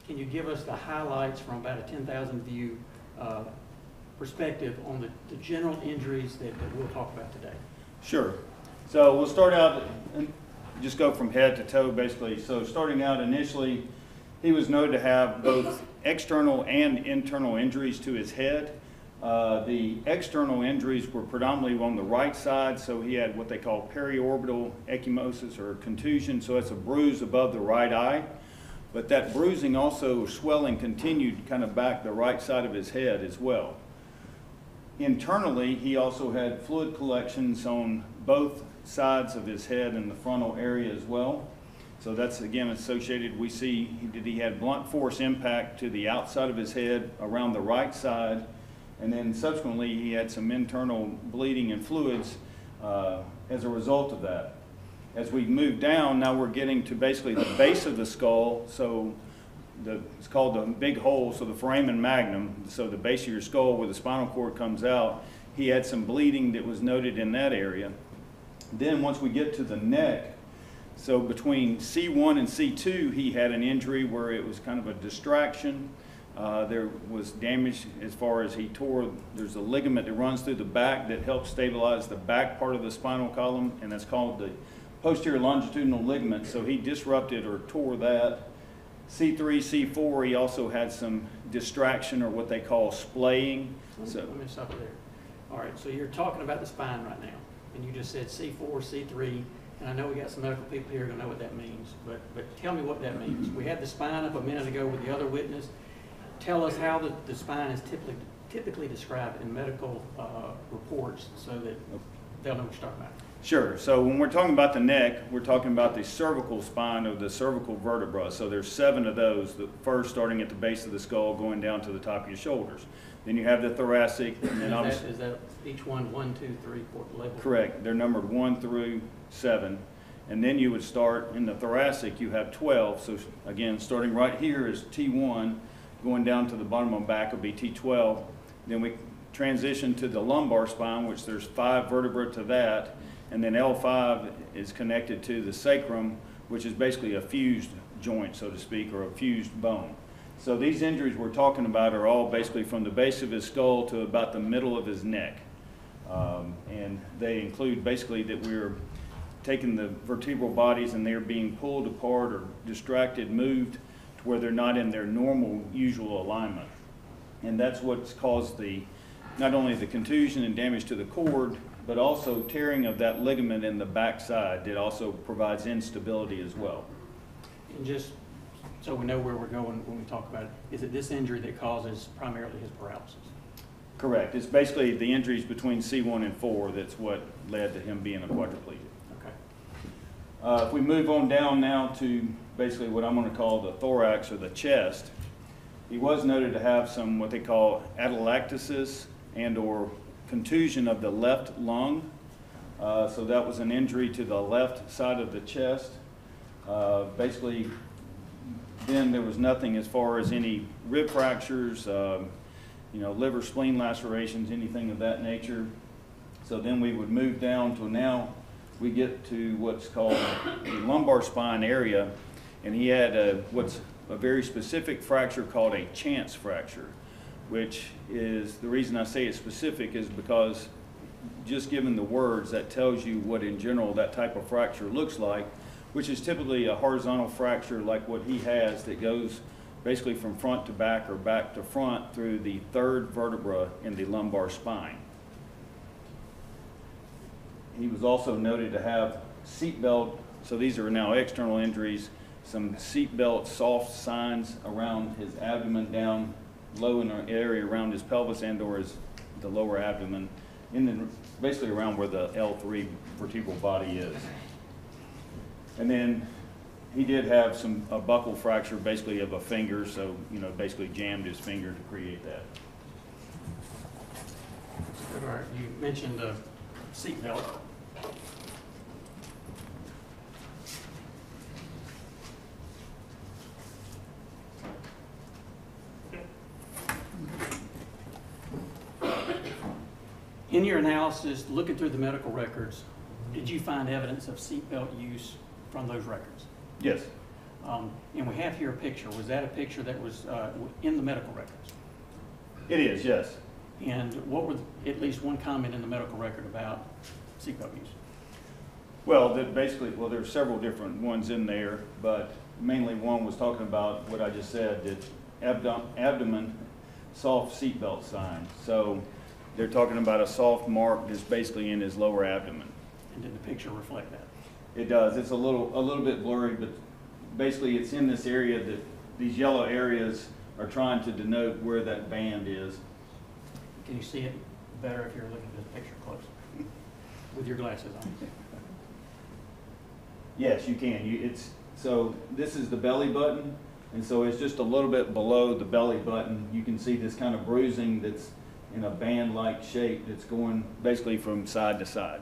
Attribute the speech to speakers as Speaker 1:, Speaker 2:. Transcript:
Speaker 1: can you give us the highlights from about a 10,000 view perspective on the general injuries that we'll talk about today?
Speaker 2: Sure. So we'll start out and just go from head to toe, basically. So starting out initially, he was noted to have both external and internal injuries to his head. The external injuries were predominantly on the right side, so he had what they call periorbital ecchymosis or contusion, so it's a bruise above the right eye. But that bruising also, swelling continued kind of back the right side of his head as well. Internally, he also had fluid collections on both sides of his head and the frontal area as well. So that's again associated, we see he had blunt force impact to the outside of his head around the right side, and then subsequently he had some internal bleeding and fluids as a result of that. As we move down, now we're getting to basically the base of the skull, so it's called the big hole, so the foramen magnum, so the base of your skull where the spinal cord comes out. He had some bleeding that was noted in that area. Then once we get to the neck, so between C1 and C2, he had an injury where it was kind of a distraction. There was damage as far as he tore, there's a ligament that runs through the back that helps stabilize the back part of the spinal column, and that's called the posterior longitudinal ligament. So he disrupted or tore that. C3, C4, he also had some distraction or what they call splaying.
Speaker 1: Let me stop there. All right, so you're talking about the spine right now, and you just said C4, C3, and I know we got some medical people here who know what that means, but tell me what that means. We had the spine up a minute ago with the other witness. Tell us how the spine is typically described in medical reports so that they'll know what you're talking about.
Speaker 2: Sure. So when we're talking about the neck, we're talking about the cervical spine of the cervical vertebra. So there's 7 of those, the first starting at the base of the skull going down to the top of your shoulders. Then you have the thoracic, and then obviously...
Speaker 1: Is that each one 1, 2, 3, 4 level?
Speaker 2: Correct. They're numbered 1 through 7. And then you would start in the thoracic, you have 12. So again, starting right here is T1, going down to the bottom of the back will be T12. Then we transition to the lumbar spine, which there's 5 vertebrae to that. And then L5 is connected to the sacrum, which is basically a fused joint, so to speak, or a fused bone. So these injuries we're talking about are all basically from the base of his skull to about the middle of his neck. And they include basically that we're taking the vertebral bodies and they're being pulled apart or distracted, moved to where they're not in their normal, usual alignment. And that's what's caused not only the contusion and damage to the cord, but also tearing of that ligament in the backside that also provides instability as well.
Speaker 1: And just so we know where we're going when we talk about it, is it this injury that causes primarily his paralysis?
Speaker 2: Correct. It's basically the injuries between C1 and 4 that's what led to him being a quadriplegic.
Speaker 1: Okay.
Speaker 2: If we move on down now to basically what I'm going to call the thorax or the chest, he was noted to have some what they call atelectasis and or contusion of the left lung. So that was an injury to the left side of the chest. Basically, then there was nothing as far as any rib fractures, liver, spleen lacerations, anything of that nature. So then we would move down to now we get to what's called the lumbar spine area, and he had what's a very specific fracture called a chance fracture, which is, the reason I say it's specific is because just given the words, that tells you what in general that type of fracture looks like, which is typically a horizontal fracture like what he has that goes basically from front to back or back to front through the 3rd vertebra in the lumbar spine. He was also noted to have seatbelt, so these are now external injuries, some seatbelt soft signs around his abdomen down low in the area around his pelvis and or the lower abdomen, basically around where the L3 vertebral body is. And then he did have a buccal fracture basically of a finger, so basically jammed his finger to create that.
Speaker 1: All right, you mentioned a seatbelt. In your analysis, looking through the medical records, did you find evidence of seatbelt use from those records?
Speaker 2: Yes.
Speaker 1: And we have here a picture. Was that a picture that was in the medical records?
Speaker 2: It is, yes.
Speaker 1: And what were at least one comment in the medical record about seatbelt use?
Speaker 2: Well, basically, there's several different ones in there, but mainly one was talking about what I just said, that abdomen soft seatbelt sign. So they're talking about a soft mark that's basically in his lower abdomen.
Speaker 1: And did the picture reflect that?
Speaker 2: It does. It's a little bit blurry, but basically it's in this area that these yellow areas are trying to denote where that band is.
Speaker 1: Can you see it better if you're looking at this picture close with your glasses on?
Speaker 2: Yes, you can. So this is the belly button, and so it's just a little bit below the belly button. You can see this kind of bruising that's in a band-like shape that's going basically from side to side.